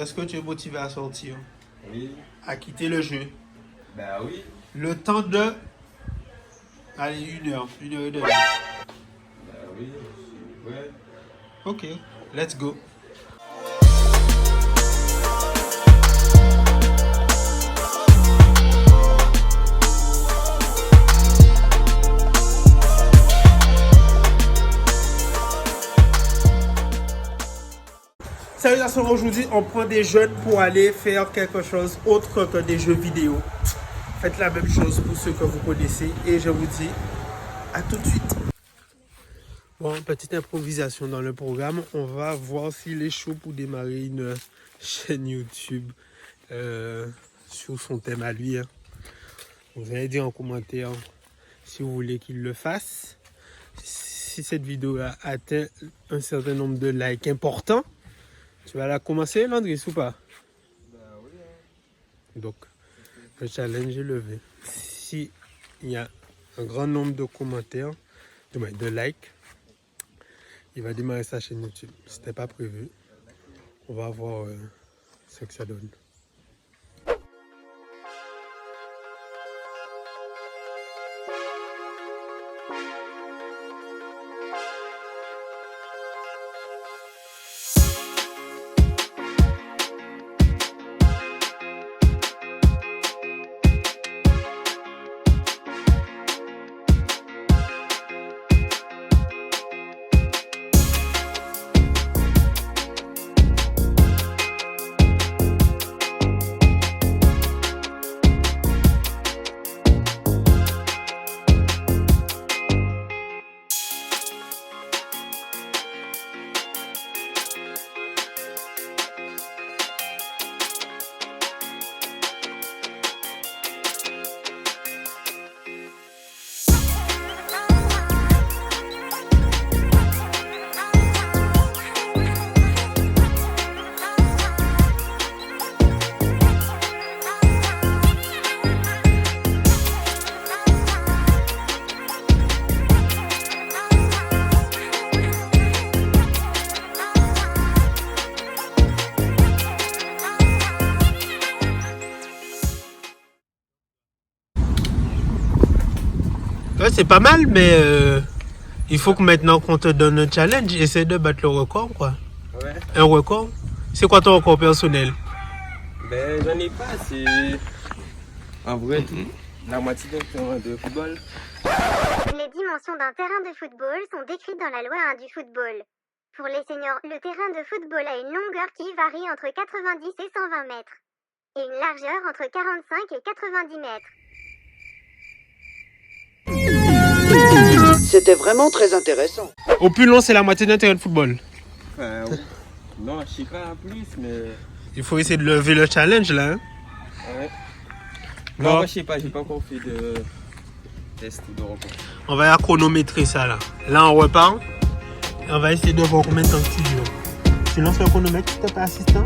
Est-ce que tu es motivé à sortir? Oui. À quitter le jeu? Ben oui. Le temps de... Allez, 1 heure et demie. Ben oui. Ouais. Ok, let's go. Salut la soirée, aujourd'hui on prend des jeunes pour aller faire quelque chose autre que des jeux vidéo. Faites la même chose pour ceux que vous connaissez et je vous dis à tout de suite. Bon, petite improvisation dans le programme. On va voir s'il est chaud pour démarrer une chaîne YouTube sur son thème à lui. Vous allez dire en commentaire si vous voulez qu'il le fasse. Si cette vidéo a atteint un certain nombre de likes importants, tu vas la commencer, Landry, ou pas? Ben oui. Donc, le challenge est levé. Si il y a un grand nombre de commentaires, de likes, il va démarrer sa chaîne YouTube. C'était pas prévu. On va voir ce que ça donne. Ouais, c'est pas mal, mais il faut que maintenant qu'on te donne un challenge, essaie de battre le record, quoi. Ouais. Un record. C'est quoi ton record personnel? Ben j'en ai pas, c'est... En vrai, la moitié d'un terrain de football. Les dimensions d'un terrain de football sont décrites dans la loi 1 du football. Pour les seniors, le terrain de football a une longueur qui varie entre 90 et 120 mètres. Et une largeur entre 45 et 90 mètres. C'était vraiment très intéressant. Au plus long, c'est la moitié d'un terrain de football. Enfin, non, je sais pas plus, mais... Il faut essayer de lever le challenge, là. Hein? Ouais. Bon. Non, moi, je sais pas, j'ai pas encore fait de test de record. On va chronométrer ça, là. Là, on repart. Et on va essayer de voir combien de temps tu dures. Tu lances le chronomètre, s'il te plaît, assistant?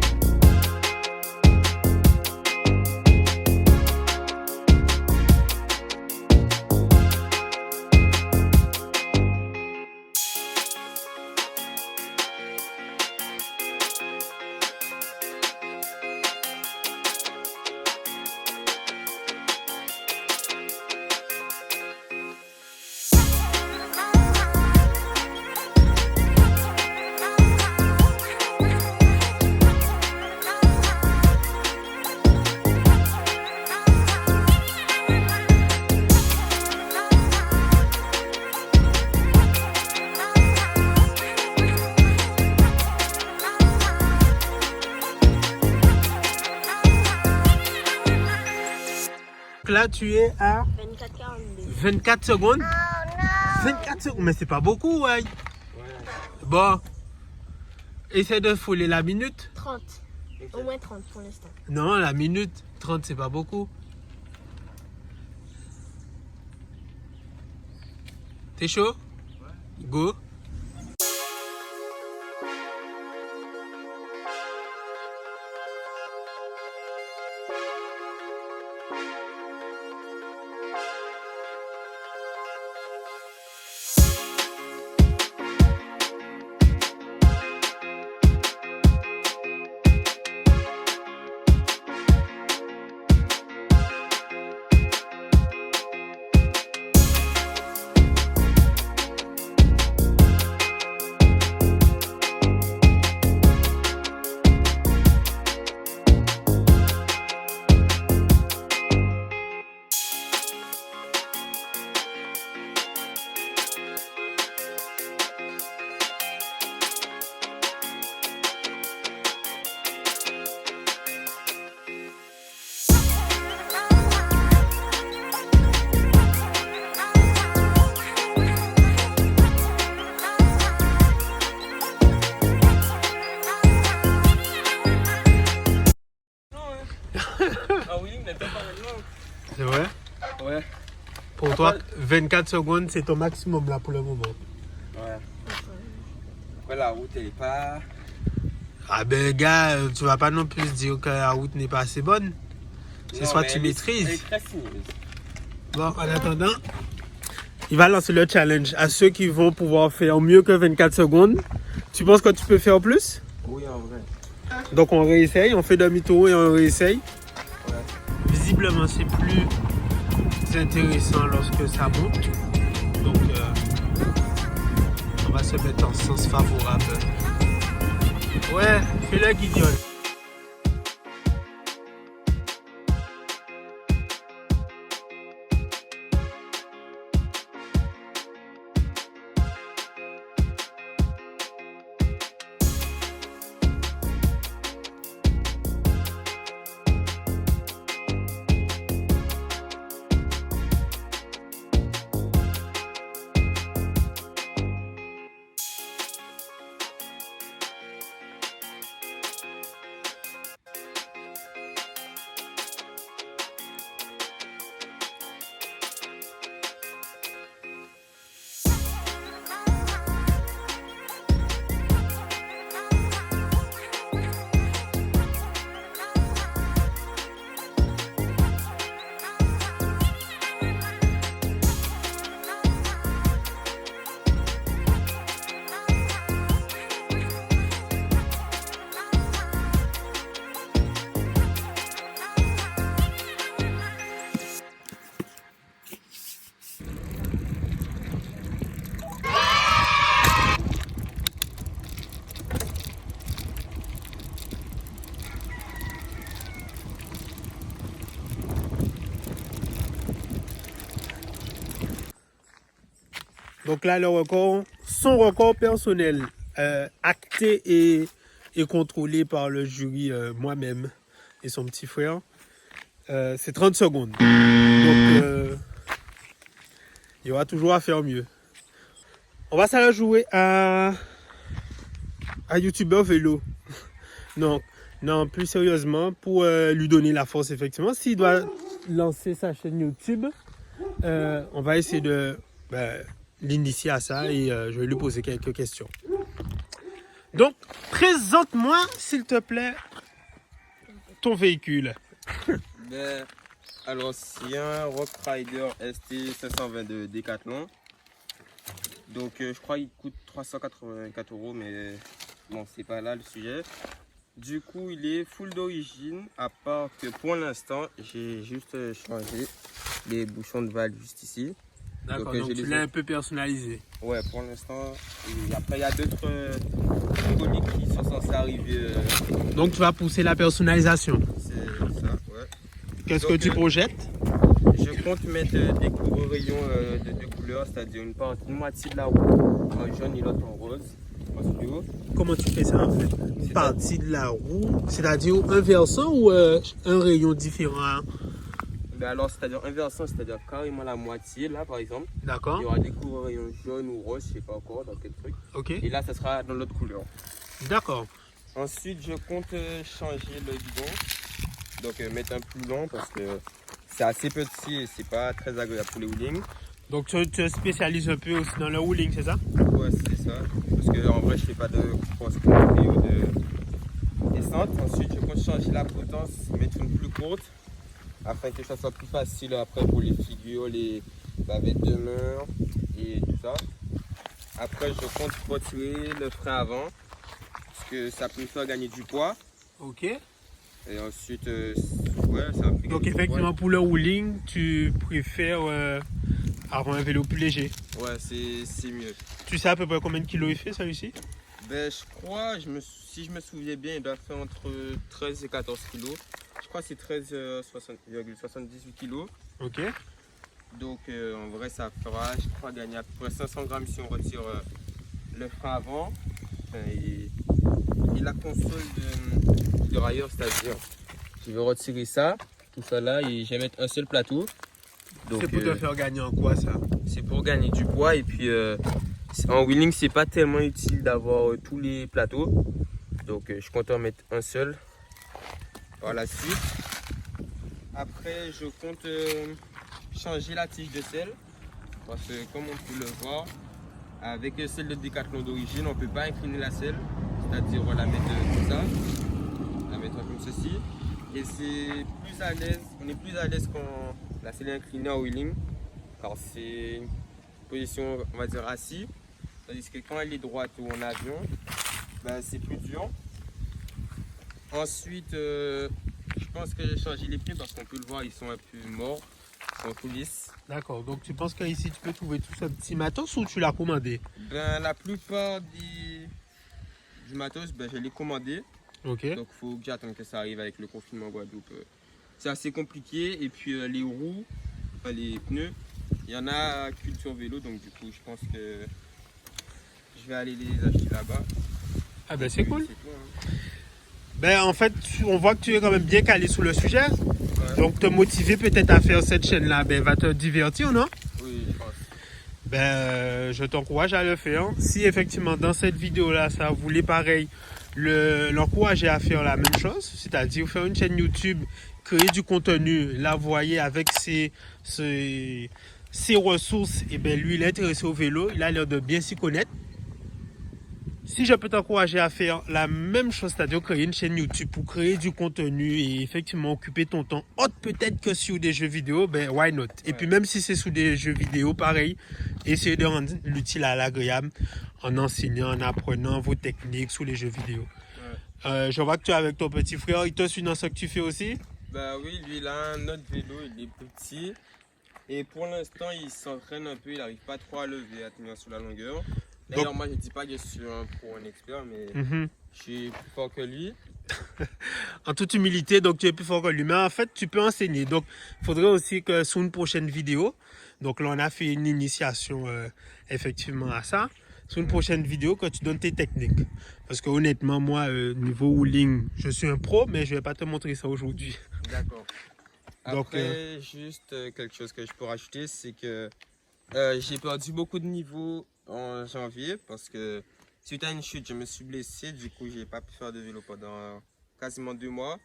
Là, tu es à 24 secondes. 24 secondes, mais c'est pas beaucoup, ouais. Bon, essaie de fouler la minute. 30. Au moins 30 pour l'instant. Non, la minute 30, c'est pas beaucoup. T'es chaud? Ouais. Go. C'est vrai? Ouais. Pour toi, 24 secondes, c'est ton maximum là pour le moment. Ouais. Après, la route, elle est pas. Ah ben gars, tu vas pas non plus dire que la route n'est pas assez bonne. C'est Non, soit mais tu elle est maîtrises. très sinueuse. Bon, en attendant, il va lancer le challenge à ceux qui vont pouvoir faire mieux que 24 secondes. Tu penses que tu peux faire plus? Oui, en vrai. Donc on réessaye, on fait demi-tour et on réessaye. Ouais. Visiblement, c'est plus intéressant lorsque ça monte. Donc on va se mettre en sens favorable. Ouais, fais-le guignol. Donc là, le record, son record personnel, acté et contrôlé par le jury, moi-même et son petit frère, c'est 30 secondes. Donc, il y aura toujours à faire mieux. On va s'aller jouer à YouTubeur vélo. Non, plus sérieusement, pour lui donner la force, effectivement. S'il doit lancer sa chaîne YouTube, on va essayer de l'initier à ça et je vais lui poser quelques questions. Donc, présente-moi, s'il te plaît, ton véhicule. Ben, alors, c'est un Rock Rider ST 522 Decathlon. Donc, je crois qu'il coûte 384 €, mais bon, c'est pas là le sujet. Du coup, il est full d'origine, à part que pour l'instant, j'ai juste changé les bouchons de valve juste ici. D'accord, donc tu l'as un peu personnalisé. Ouais, pour l'instant. Et après, il y a d'autres colis qui sont censés arriver. Donc, tu vas pousser la personnalisation. C'est ça, ouais. Qu'est-ce que tu projettes? Je compte mettre des rayons de deux couleurs, c'est-à-dire une moitié de la roue en jaune et l'autre en rose, en fluo. Comment tu fais ça en fait? Une partie de la roue, c'est-à-dire un versant ou un rayon différent? Ben alors, c'est-à-dire un versant, c'est-à-dire carrément la moitié, là par exemple. D'accord. Il y aura des rayons jaune ou rose, je sais pas encore dans quel truc. Ok. Et là, ça sera dans l'autre couleur. D'accord. Ensuite, je compte changer le guidon. Donc, mettre un plus long parce que c'est assez petit et c'est pas très agréable pour les wheelings. Donc, tu te spécialises un peu aussi dans le wheeling, c'est ça? Ouais, c'est ça. Parce que en vrai, je fais pas de cross-country ou de descente. Ensuite, je compte changer la potence, mettre une plus courte afin que ça soit plus facile après pour les figures, les bavettes de main et tout ça. Après, je compte retirer le frein avant parce que ça peut me faire gagner du poids. Ok. Et ensuite, ouais, ça me fait Donc, gagner du effectivement, poids. pour le wheeling, tu préfères avoir un vélo plus léger. Ouais, c'est mieux. Tu sais à peu près combien de kilos il fait celui-ci? Ben, je crois, si je me souviens bien, il doit faire entre 13 et 14 kilos. Je crois que c'est 13,78 kilos. Ok. Donc en vrai, ça fera, je crois, gagner à peu près 500 grammes si on retire le frein avant. Et la console de railleur, c'est-à-dire, je vais retirer ça, tout ça là, et je vais mettre un seul plateau. C'est pour te faire gagner en quoi ça? C'est pour gagner du poids et puis en wheeling, c'est pas tellement utile d'avoir tous les plateaux. Donc je compte en mettre un seul. Par la suite, Après, je compte changer la tige de selle. Parce que comme on peut le voir, avec celle de Decathlon d'origine, on ne peut pas incliner la selle. C'est-à-dire on la mettre comme ça, la mettre comme ceci. Et c'est plus à l'aise, on est plus à l'aise quand la selle est inclinée en wheeling. Car c'est une position, on va dire, assis. Tandis que quand elle est droite ou en avion, ben, c'est plus dur. Ensuite, je pense que j'ai changé les pieds parce qu'on peut le voir, ils sont un peu morts, ils sont tout lisses. D'accord, donc tu penses qu'ici tu peux trouver tout ce petit matos ou tu l'as commandé? Ben, la plupart du matos, ben, je l'ai commandé. Ok. Donc il faut que j'attende que ça arrive avec le confinement en Guadeloupe. C'est assez compliqué. Et puis les roues, enfin, les pneus, il y en a à Culture Vélo. Donc du coup, je pense que je vais aller les acheter là-bas. Ah ben c'est cool. C'est tout, hein. Ben en fait, on voit que tu es quand même bien calé sur le sujet. Ouais. Donc te motiver peut-être à faire cette chaîne-là, ben va te divertir, non? Oui, je pense. Ben je t'encourage à le faire. Si effectivement dans cette vidéo-là, ça voulait pareil, l'encourager à faire la même chose, c'est-à-dire faire une chaîne YouTube, créer du contenu, là vous voyez avec ses ressources, et ben lui il est intéressé au vélo, il a l'air de bien s'y connaître. Si je peux t'encourager à faire la même chose, c'est-à-dire créer une chaîne YouTube pour créer du contenu et effectivement occuper ton temps autre peut-être que sur des jeux vidéo, ben why not? Et puis même si c'est sous des jeux vidéo, pareil, essayez de rendre l'utile à l'agréable en enseignant, en apprenant vos techniques sous les jeux vidéo. Je vois que tu es avec ton petit frère, il te suit dans ce que tu fais aussi? Bah oui, lui il a un autre vélo, il est petit. Et pour l'instant, il s'entraîne un peu, il n'arrive pas trop à lever, à tenir sur la longueur. D'ailleurs, moi je ne dis pas que je suis un pro, un expert, mais je suis plus fort que lui. En toute humilité, donc tu es plus fort que lui. Mais en fait, tu peux enseigner. Donc, il faudrait aussi que sur une prochaine vidéo, donc là on a fait une initiation effectivement à ça. Sur une prochaine vidéo, que tu donnes tes techniques. Parce que honnêtement, moi, niveau wheeling, je suis un pro, mais je ne vais pas te montrer ça aujourd'hui. D'accord. Donc, Après, juste quelque chose que je peux rajouter, c'est que j'ai perdu beaucoup de niveaux en janvier parce que suite à une chute, je me suis blessé. Du coup, j'ai pas pu faire de vélo pendant quasiment 2 mois.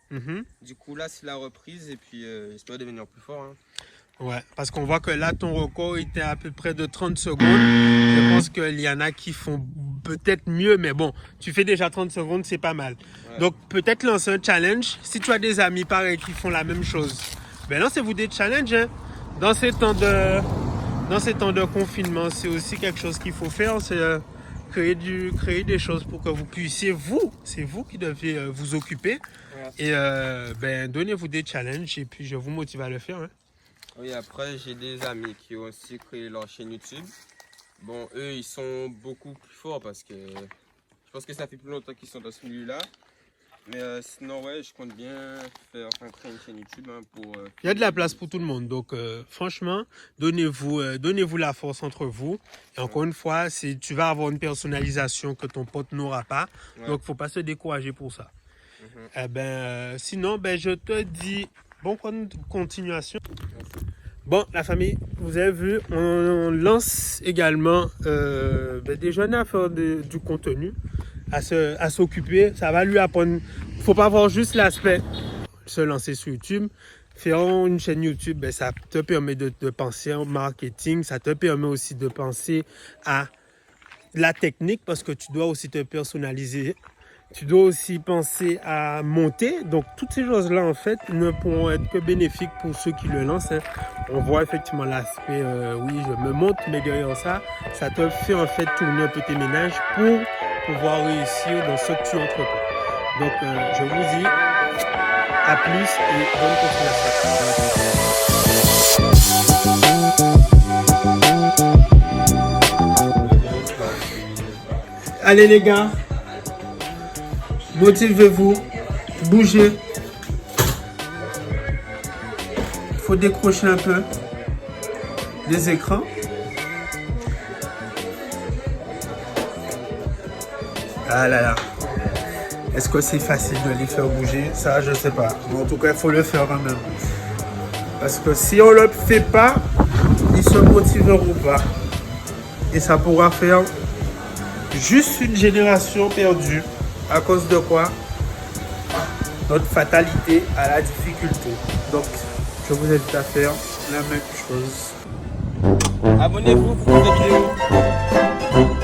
Du coup, là, c'est la reprise et puis j'espère devenir plus fort. Hein. Ouais, parce qu'on voit que là, ton record était à peu près de 30 secondes. Je pense qu'il y en a qui font peut-être mieux, mais bon, tu fais déjà 30 secondes, c'est pas mal. Ouais. Donc, peut-être lancer un challenge. Si tu as des amis pareils qui font la même chose, ben lancez-vous des challenges. Hein. Dans ces temps de confinement, c'est aussi quelque chose qu'il faut faire, c'est créer des choses pour que vous puissiez, c'est vous qui devez vous occuper. Ouais. Et ben, donnez-vous des challenges et puis je vous motive à le faire. Hein. Oui, après, j'ai des amis qui ont aussi créé leur chaîne YouTube. Bon, eux, ils sont beaucoup plus forts parce que je pense que ça fait plus longtemps qu'ils sont dans ce milieu-là. Mais sinon, ouais, je compte bien créer une chaîne YouTube. Hein, pour. Il y a de la place pour tout le monde. Donc, franchement, donnez-vous la force entre vous. Et encore une fois, tu vas avoir une personnalisation que ton pote n'aura pas. Ouais. Donc, il ne faut pas se décourager pour ça. Eh ben, sinon, ben, je te dis bonne continuation. Merci. Bon, la famille, vous avez vu, on lance également des jeunes à faire du contenu, à s'occuper. Ça va lui apprendre. Il ne faut pas voir juste l'aspect se lancer sur YouTube. Faire une chaîne YouTube, ben, ça te permet de penser au marketing. Ça te permet aussi de penser à la technique parce que tu dois aussi te personnaliser. Tu dois aussi penser à monter. Donc, toutes ces choses-là, en fait, ne pourront être que bénéfiques pour ceux qui le lancent. Hein. On voit effectivement l'aspect, oui, je me monte, mais derrière ça, ça te fait en fait tourner un peu tes ménages pour pouvoir réussir dans ce que tu entreprends. Donc, je vous dis à plus et bonne continuation. Allez les gars! Motivez-vous, bougez. Il faut décrocher un peu les écrans. Ah là là. Est-ce que c'est facile de les faire bouger? Ça, je sais pas. Mais en tout cas, il faut le faire quand même. Parce que si on ne le fait pas, ils se motiveront pas. Et ça pourra faire juste une génération perdue. À cause de quoi? Notre fatalité à la difficulté. Donc, je vous invite à faire la même chose. Abonnez-vous pour plus de vidéos.